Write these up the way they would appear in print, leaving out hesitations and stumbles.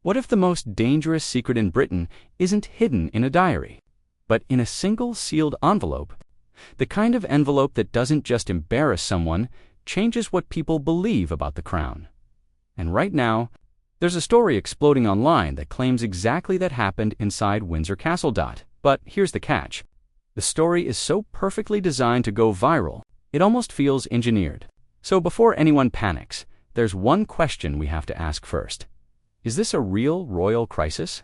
What if the most dangerous secret in Britain isn't hidden in a diary, but in a single sealed envelope? The kind of envelope that doesn't just embarrass someone, changes what people believe about the crown. And right now, there's a story exploding online that claims exactly that happened inside Windsor Castle. But here's the catch. The story is so perfectly designed to go viral, it almost feels engineered. So before anyone panics, there's one question we have to ask first. Is this a real royal crisis?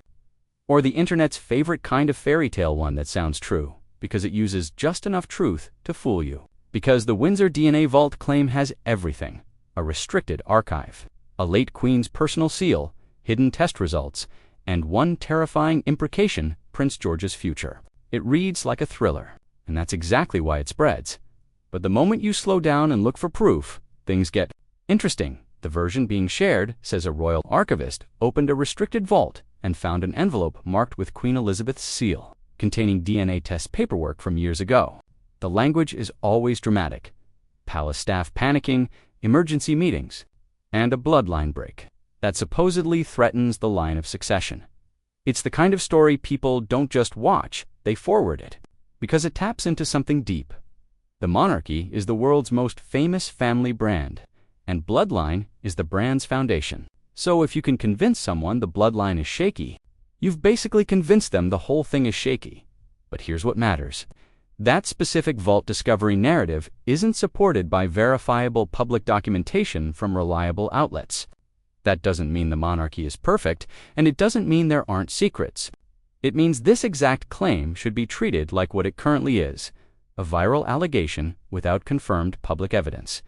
Or the internet's favorite kind of fairy tale one that sounds true, because it uses just enough truth to fool you? Because the Windsor DNA Vault claim has everything: a restricted archive, a late Queen's personal seal, hidden test results, and one terrifying imprecation: Prince George's future. It reads like a thriller, and that's exactly why it spreads. But the moment you slow down and look for proof, things get interesting. The version being shared says a royal archivist opened a restricted vault and found an envelope marked with Queen Elizabeth's seal, containing DNA test paperwork from years ago. The language is always dramatic: palace staff panicking, emergency meetings, and a bloodline break that supposedly threatens the line of succession. It's the kind of story people don't just watch, they forward it, because it taps into something deep. The monarchy is the world's most famous family brand, and bloodline is the brand's foundation. So if you can convince someone the bloodline is shaky, you've basically convinced them the whole thing is shaky. But here's what matters. That specific vault discovery narrative isn't supported by verifiable public documentation from reliable outlets. That doesn't mean the monarchy is perfect, and it doesn't mean there aren't secrets. It means this exact claim should be treated like what it currently is: a viral allegation without confirmed public evidence.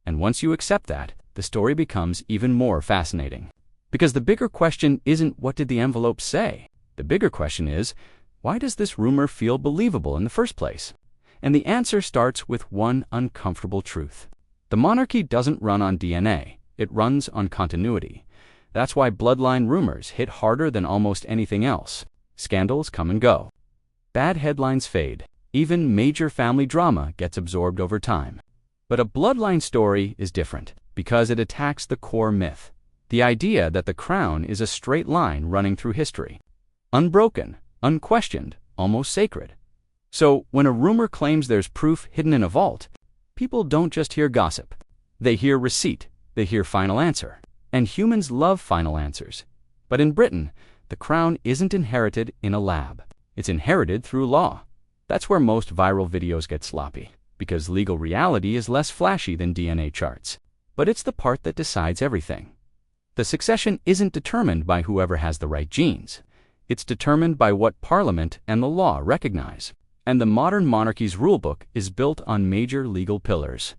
And once you accept that, the story becomes even more fascinating. Because the bigger question isn't what did the envelope say? The bigger question is, why does this rumor feel believable in the first place? And the answer starts with one uncomfortable truth. The monarchy doesn't run on DNA, it runs on continuity. That's why bloodline rumors hit harder than almost anything else. Scandals come and go. Bad headlines fade. Even major family drama gets absorbed over time. But a bloodline story is different, because it attacks the core myth: the idea that the crown is a straight line running through history. Unbroken, unquestioned, almost sacred. So when a rumor claims there's proof hidden in a vault, people don't just hear gossip. They hear receipt, they hear final answer. And humans love final answers. But in Britain, the crown isn't inherited in a lab. It's inherited through law. That's where most viral videos get sloppy, because legal reality is less flashy than DNA charts. But it's the part that decides everything. The succession isn't determined by whoever has the right genes. It's determined by what Parliament and the law recognize. And the modern monarchy's rulebook is built on major legal pillars.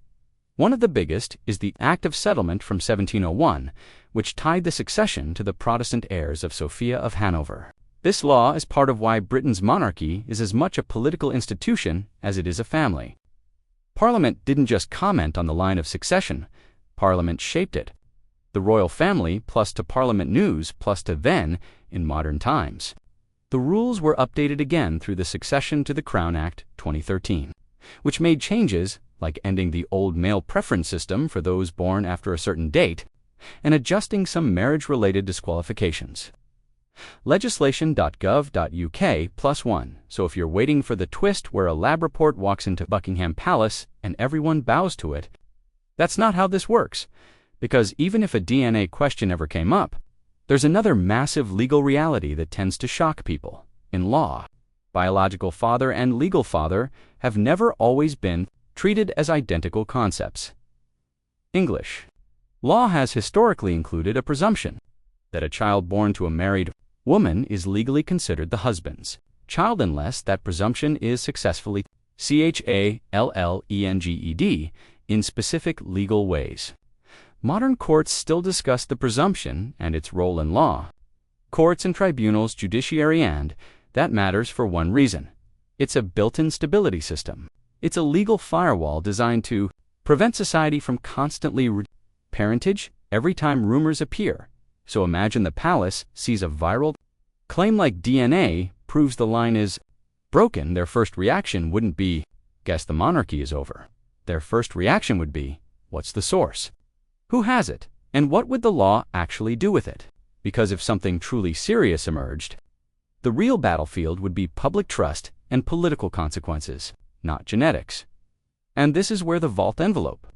One of the biggest is the Act of Settlement from 1701, which tied the succession to the Protestant heirs of Sophia of Hanover. This law is part of why Britain's monarchy is as much a political institution as it is a family. Parliament didn't just comment on the line of succession, Parliament shaped it. The royal family, plus to Parliament news, plus to then, in modern times. The rules were updated again through the Succession to the Crown Act 2013, which made changes like ending the old male preference system for those born after a certain date and adjusting some marriage-related disqualifications. Legislation.gov.uk+1. So if you're waiting for the twist where a lab report walks into Buckingham Palace and everyone bows to it, that's not how this works. Because even if a DNA question ever came up, there's another massive legal reality that tends to shock people. In law, biological father and legal father have never always been treated as identical concepts. English. Law has historically included a presumption that a child born to a married woman is legally considered the husband's child unless that presumption is successfully challenged in specific legal ways. Modern courts still discuss the presumption and its role in law. Courts and tribunals, judiciary, and that matters for one reason. It's a built-in stability system. It's a legal firewall designed to prevent society from constantly parentage every time rumors appear. So imagine the palace sees a viral claim like DNA proves the line is broken. Their first reaction wouldn't be, guess the monarchy is over. Their first reaction would be, what's the source? Who has it? And what would the law actually do with it? because if something truly serious emerged, the real battlefield would be public trust and political consequences, not genetics. And this is where the vault envelope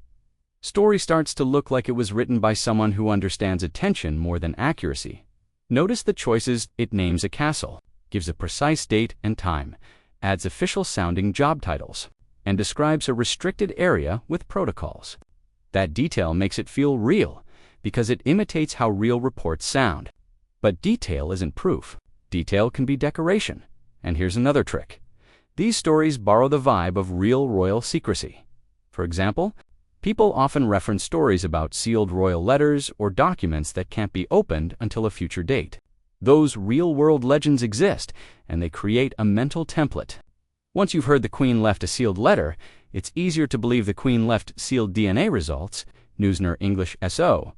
story starts to look like it was written by someone who understands attention more than accuracy. Notice the choices. It names a castle, gives a precise date and time, adds official-sounding job titles, and describes a restricted area with protocols. That detail makes it feel real because it imitates how real reports sound. But detail isn't proof. Detail can be decoration. And here's another trick. These stories borrow the vibe of real royal secrecy. For example, people often reference stories about sealed royal letters or documents that can't be opened until a future date. Those real-world legends exist, and they create a mental template. Once you've heard the Queen left a sealed letter, it's easier to believe the Queen left sealed DNA results. Neusner English SO.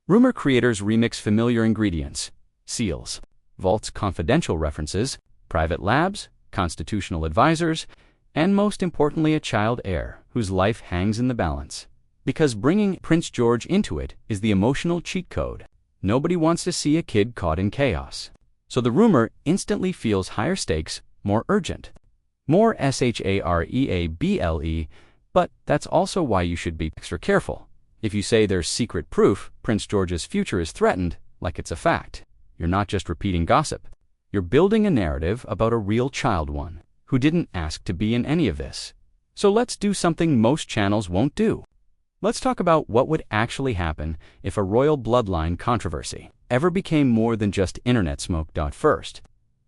Rumor creators remix familiar ingredients, seals, vaults confidential references, private labs, constitutional advisors, and most importantly a child heir whose life hangs in the balance. Because bringing Prince George into it is the emotional cheat code. Nobody wants to see a kid caught in chaos. So the rumor instantly feels higher stakes, more urgent, more shareable, but that's also why you should be extra careful. If you say there's secret proof Prince George's future is threatened, like it's a fact, you're not just repeating gossip. You're building a narrative about a real child one who didn't ask to be in any of this. So let's do something most channels won't do. Let's talk about what would actually happen if a royal bloodline controversy ever became more than just internet smoke. First,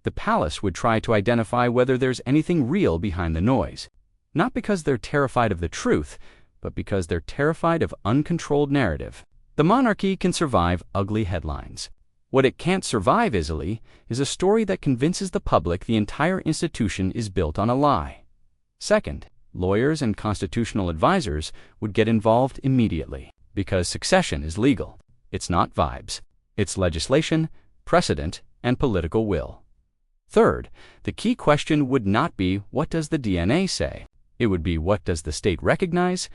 the palace would try to identify whether there's anything real behind the noise, not because they're terrified of the truth, but because they're terrified of uncontrolled narrative. The monarchy can survive ugly headlines. What it can't survive easily is a story that convinces the public the entire institution is built on a lie. Second, lawyers and constitutional advisors would get involved immediately because succession is legal. It's not vibes. It's legislation, precedent, and political will. Third, the key question would not be what does the DNA say? It would be what does the state recognize?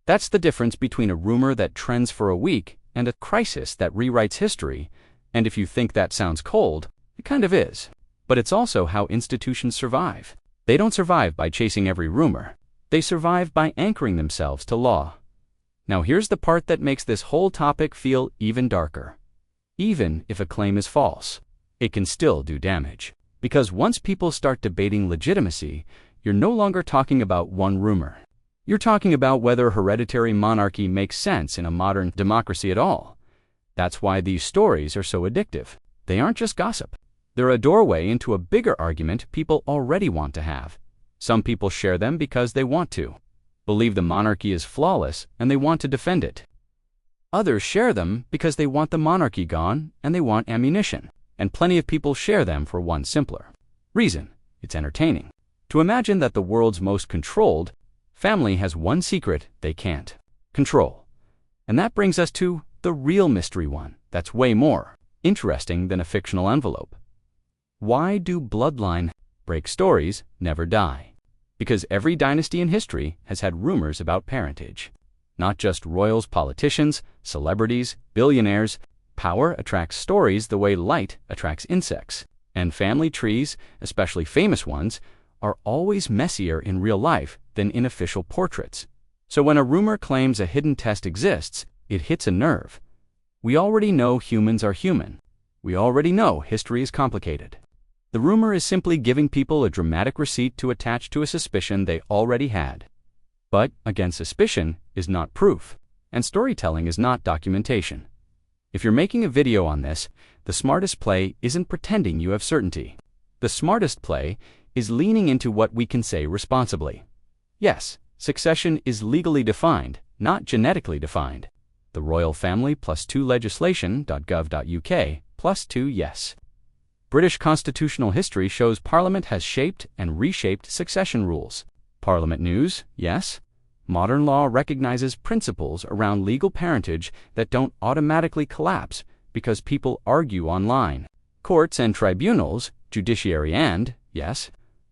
That's the difference between a rumor that trends for a week and a crisis that rewrites history. And if you think that sounds cold, it kind of is. But it's also how institutions survive. They don't survive by chasing every rumor. They survive by anchoring themselves to law. Now here's the part that makes this whole topic feel even darker. Even if a claim is false, it can still do damage. Because once people start debating legitimacy, you're no longer talking about one rumor. You're talking about whether hereditary monarchy makes sense in a modern democracy at all. That's why these stories are so addictive. They aren't just gossip. They're a doorway into a bigger argument people already want to have. Some people share them because they want to, believe the monarchy is flawless and they want to defend it. Others share them because they want the monarchy gone and they want ammunition. And plenty of people share them for one simpler reason: it's entertaining. To imagine that the world's most controlled family has one secret they can't control. And that brings us to the real mystery one that's way more interesting than a fictional envelope. Why do bloodline break stories never die? Because every dynasty in history has had rumors about parentage. Not just royals, politicians, celebrities, billionaires. Power attracts stories the way light attracts insects. And family trees, especially famous ones, are always messier in real life than in official portraits. So when a rumor claims a hidden test exists, it hits a nerve. We already know humans are human. We already know history is complicated. The rumor is simply giving people a dramatic receipt to attach to a suspicion they already had. But, again, suspicion is not proof, and storytelling is not documentation. If you're making a video on this, the smartest play isn't pretending you have certainty. The smartest play is leaning into what we can say responsibly. Yes, succession is legally defined, not genetically defined. The royal family +2 legislation.gov.uk +2 yes. British constitutional history shows Parliament has shaped and reshaped succession rules. Parliament News, yes. Modern law recognizes principles around legal parentage that don't automatically collapse because people argue online. Courts and tribunals, judiciary and, yes,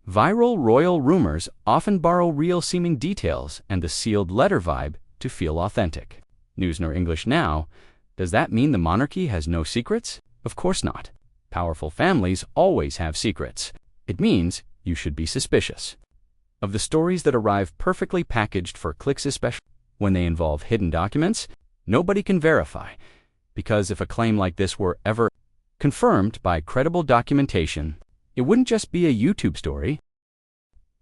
viral royal rumors often borrow real-seeming details and the sealed letter vibe to feel authentic. Neusner English now, does that mean the monarchy has no secrets? Of course not. Powerful families always have secrets. It means you should be suspicious of the stories that arrive perfectly packaged for clicks, especially when they involve hidden documents. Nobody can verify, because if a claim like this were ever confirmed by credible documentation, it wouldn't just be a YouTube story.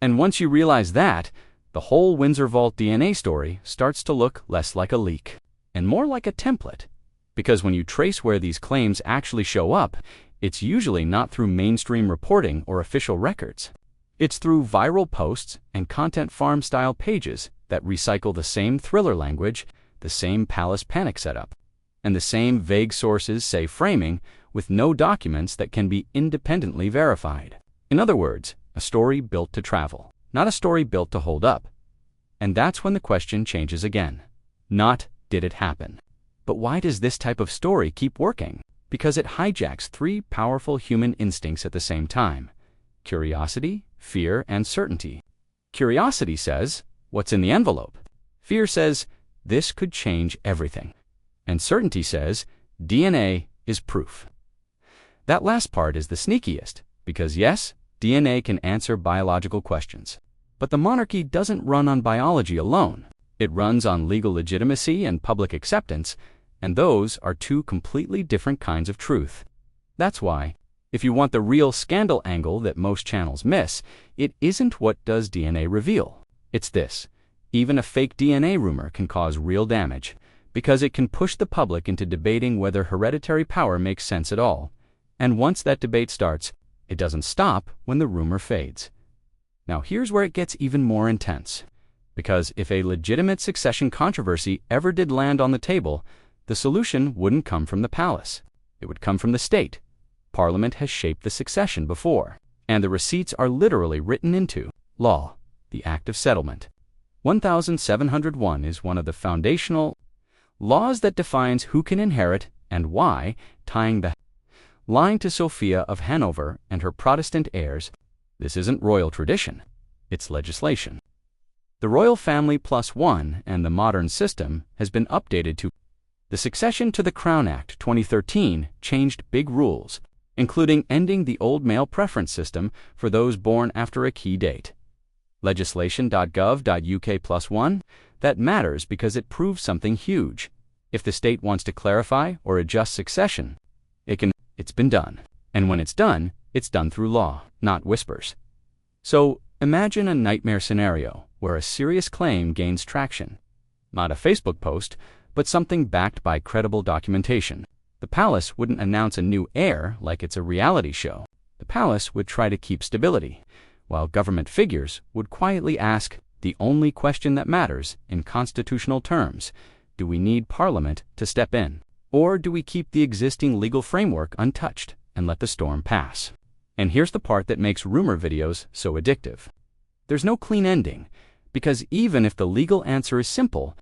And once you realize that, the whole Windsor Vault DNA story starts to look less like a leak and more like a template. Because when you trace where these claims actually show up, it's usually not through mainstream reporting or official records. It's through viral posts and content farm-style pages that recycle the same thriller language, the same palace panic setup, and the same vague sources say framing with no documents that can be independently verified. In other words, a story built to travel, not a story built to hold up. And that's when the question changes again. Not, did it happen? But why does this type of story keep working? Because it hijacks three powerful human instincts at the same time: curiosity, fear, and certainty. Curiosity says, what's in the envelope? Fear says, this could change everything. And certainty says, DNA is proof. That last part is the sneakiest, because yes, DNA can answer biological questions. But the monarchy doesn't run on biology alone. It runs on legal legitimacy and public acceptance, and those are two completely different kinds of truth. That's why, if you want the real scandal angle that most channels miss, it isn't what does DNA reveal. It's this: even a fake DNA rumor can cause real damage, because it can push the public into debating whether hereditary power makes sense at all. And once that debate starts, it doesn't stop when the rumor fades. Now here's where it gets even more intense. Because if a legitimate succession controversy ever did land on the table, the solution wouldn't come from the palace. It would come from the state. Parliament has shaped the succession before, and the receipts are literally written into law, the Act of Settlement. 1701 is one of the foundational laws that defines who can inherit and why, tying the line to Sophia of Hanover and her Protestant heirs. This isn't royal tradition, it's legislation. The royal family plus one and the modern system has been updated to the Succession to the Crown Act 2013 changed big rules, including ending the old male preference system for those born after a key date. Legislation.gov.uk+1, that matters because it proves something huge. If the state wants to clarify or adjust succession, it can. It's been done. And when it's done through law, not whispers. So imagine a nightmare scenario where a serious claim gains traction. Not a Facebook post, but something backed by credible documentation. The palace wouldn't announce a new heir like it's a reality show. The palace would try to keep stability, while government figures would quietly ask the only question that matters in constitutional terms: do we need Parliament to step in? Or do we keep the existing legal framework untouched and let the storm pass? And here's the part that makes rumor videos so addictive. There's no clean ending, because even if the legal answer is simple,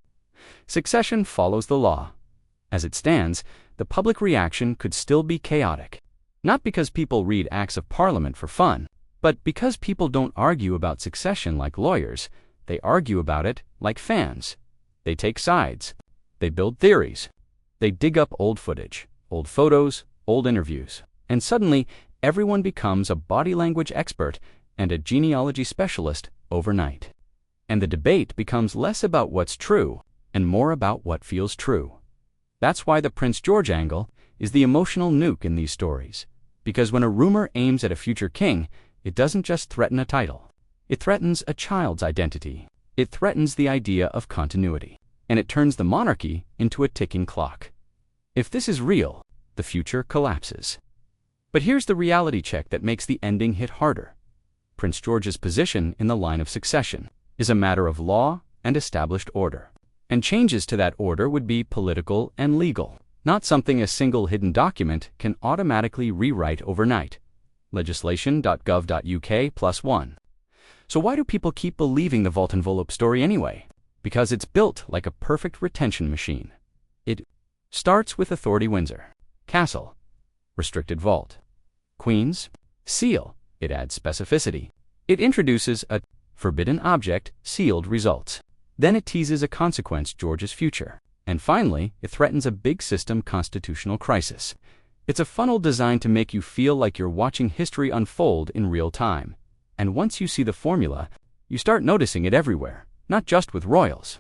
succession follows the law. As it stands, the public reaction could still be chaotic. Not because people read Acts of Parliament for fun, but because people don't argue about succession like lawyers. They argue about it like fans. They take sides. They build theories. They dig up old footage, old photos, old interviews, and suddenly everyone becomes a body language expert and a genealogy specialist overnight. And the debate becomes less about what's true and more about what feels true. That's why the Prince George angle is the emotional nuke in these stories. Because when a rumor aims at a future king, it doesn't just threaten a title. It threatens a child's identity. It threatens the idea of continuity. And it turns the monarchy into a ticking clock. If this is real, the future collapses. But here's the reality check that makes the ending hit harder. Prince George's position in the line of succession is a matter of law and established order. And changes to that order would be political and legal, not something a single hidden document can automatically rewrite overnight. Legislation.gov.uk+1. So why do people keep believing the vault envelope story anyway? Because it's built like a perfect retention machine. It starts with Authority Windsor, Castle, Restricted Vault, Queen's, Seal. It adds specificity. It introduces a forbidden object, sealed results. Then it teases a consequence, George's future. And finally, it threatens a big system constitutional crisis. It's a funnel designed to make you feel like you're watching history unfold in real time. And once you see the formula, you start noticing it everywhere, not just with royals,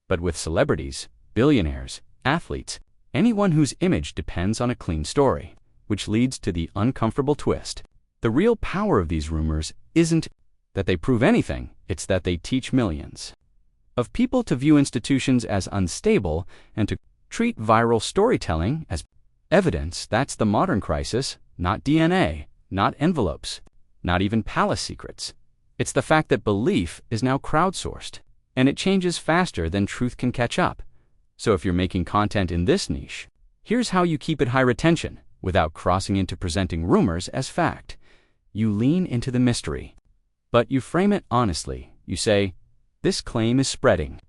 but with celebrities, billionaires, athletes, anyone whose image depends on a clean story, which leads to the uncomfortable twist. The real power of these rumors isn't that they prove anything, it's that they teach millions of people to view institutions as unstable and to treat viral storytelling as evidence. That's the modern crisis, not DNA, not envelopes, not even palace secrets. It's the fact that belief is now crowdsourced, and it changes faster than truth can catch up. So if you're making content in this niche, here's how you keep it high retention without crossing into presenting rumors as fact. You lean into the mystery, but you frame it honestly. You say, this claim is spreading.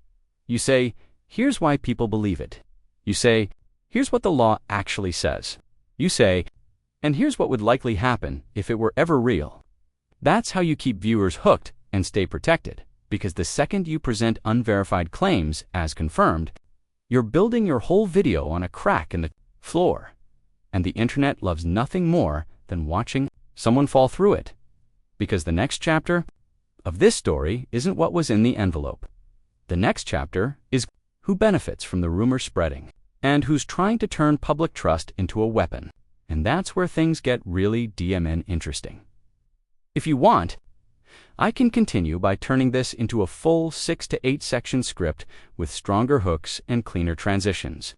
You say, here's why people believe it. You say, here's what the law actually says. You say, and here's what would likely happen if it were ever real. That's how you keep viewers hooked and stay protected, because the second you present unverified claims as confirmed, you're building your whole video on a crack in the floor. And the internet loves nothing more than watching someone fall through it. Because the next chapter of this story isn't what was in the envelope. The next chapter is who benefits from the rumor spreading and who's trying to turn public trust into a weapon. And that's where things get really DMN interesting. If you want, I can continue by turning this into a full 6 to 8 section script with stronger hooks and cleaner transitions.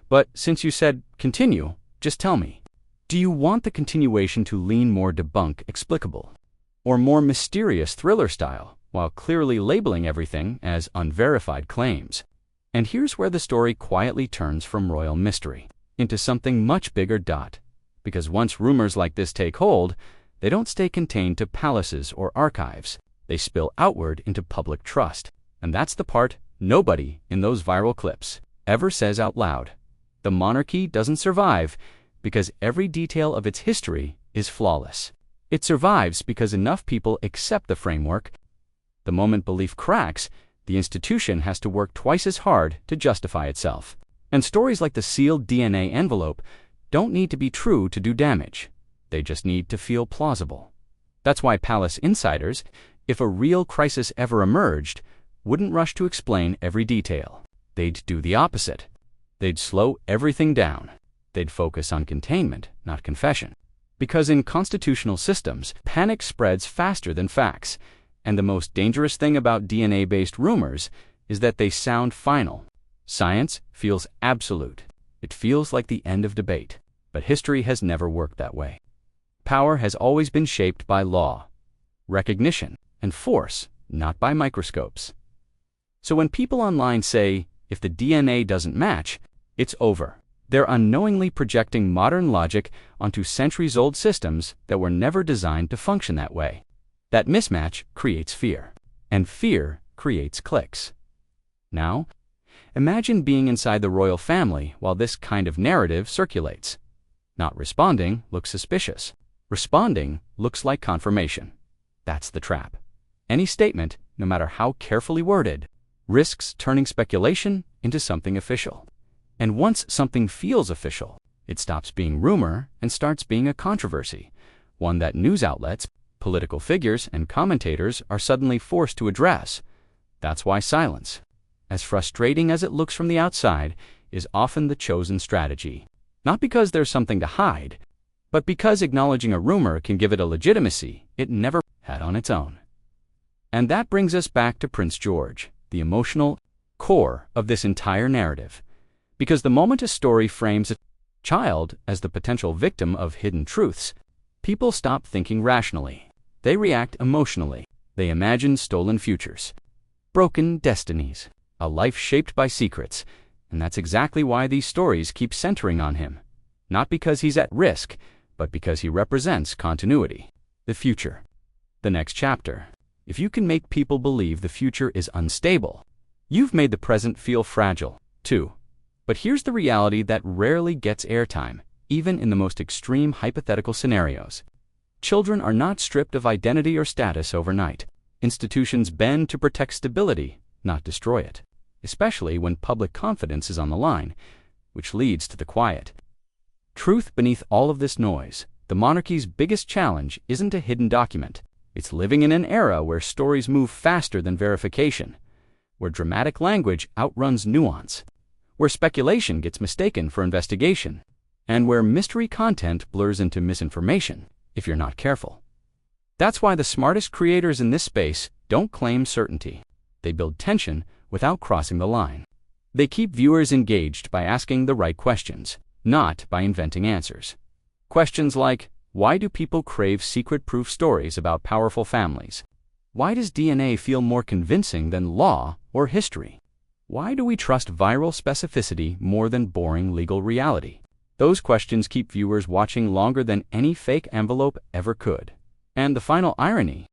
But since you said continue, just tell me, do you want the continuation to lean more debunk explicable, or more mysterious thriller style, while clearly labeling everything as unverified claims? And here's where the story quietly turns from royal mystery into something much bigger. Because once rumors like this take hold, they don't stay contained to palaces or archives. They spill outward into public trust. And that's the part nobody in those viral clips ever says out loud. The monarchy doesn't survive because every detail of its history is flawless. It survives because enough people accept the framework. The moment belief cracks, the institution has to work twice as hard to justify itself. And stories like the sealed DNA envelope don't need to be true to do damage. They just need to feel plausible. That's why palace insiders, if a real crisis ever emerged, wouldn't rush to explain every detail. They'd do the opposite. They'd slow everything down. They'd focus on containment, not confession. Because in constitutional systems, panic spreads faster than facts. And the most dangerous thing about DNA-based rumors is that they sound final. Science feels absolute. It feels like the end of debate. But history has never worked that way. Power has always been shaped by law, recognition, and force, not by microscopes. So when people online say, if the DNA doesn't match, it's over, they're unknowingly projecting modern logic onto centuries-old systems that were never designed to function that way. That mismatch creates fear, and fear creates clicks. Now, imagine being inside the royal family while this kind of narrative circulates. Not responding looks suspicious. Responding looks like confirmation. That's the trap. Any statement, no matter how carefully worded, risks turning speculation into something official. And once something feels official, it stops being rumor and starts being a controversy, one that news outlets, political figures, and commentators are suddenly forced to address. That's why silence, as frustrating as it looks from the outside, is often the chosen strategy. Not because there's something to hide, but because acknowledging a rumor can give it a legitimacy it never had on its own. And that brings us back to Prince George, the emotional core of this entire narrative. Because the moment a story frames a child as the potential victim of hidden truths, people stop thinking rationally. They react emotionally. They imagine stolen futures, broken destinies, a life shaped by secrets. And that's exactly why these stories keep centering on him. Not because he's at risk, but because he represents continuity, the future, the next chapter. If you can make people believe the future is unstable, you've made the present feel fragile, too. But here's the reality that rarely gets airtime, even in the most extreme hypothetical scenarios. Children are not stripped of identity or status overnight. Institutions bend to protect stability, not destroy it, especially when public confidence is on the line, which leads to the quiet Truth beneath all of this noise. The monarchy's biggest challenge isn't a hidden document. It's living in an era where stories move faster than verification, where dramatic language outruns nuance, where speculation gets mistaken for investigation, and where mystery content blurs into misinformation if you're not careful. That's why the smartest creators in this space don't claim certainty. They build tension without crossing the line. They keep viewers engaged by asking the right questions, not by inventing answers. Questions like, why do people crave secret-proof stories about powerful families? Why does DNA feel more convincing than law or history? Why do we trust viral specificity more than boring legal reality? Those questions keep viewers watching longer than any fake envelope ever could. And the final irony,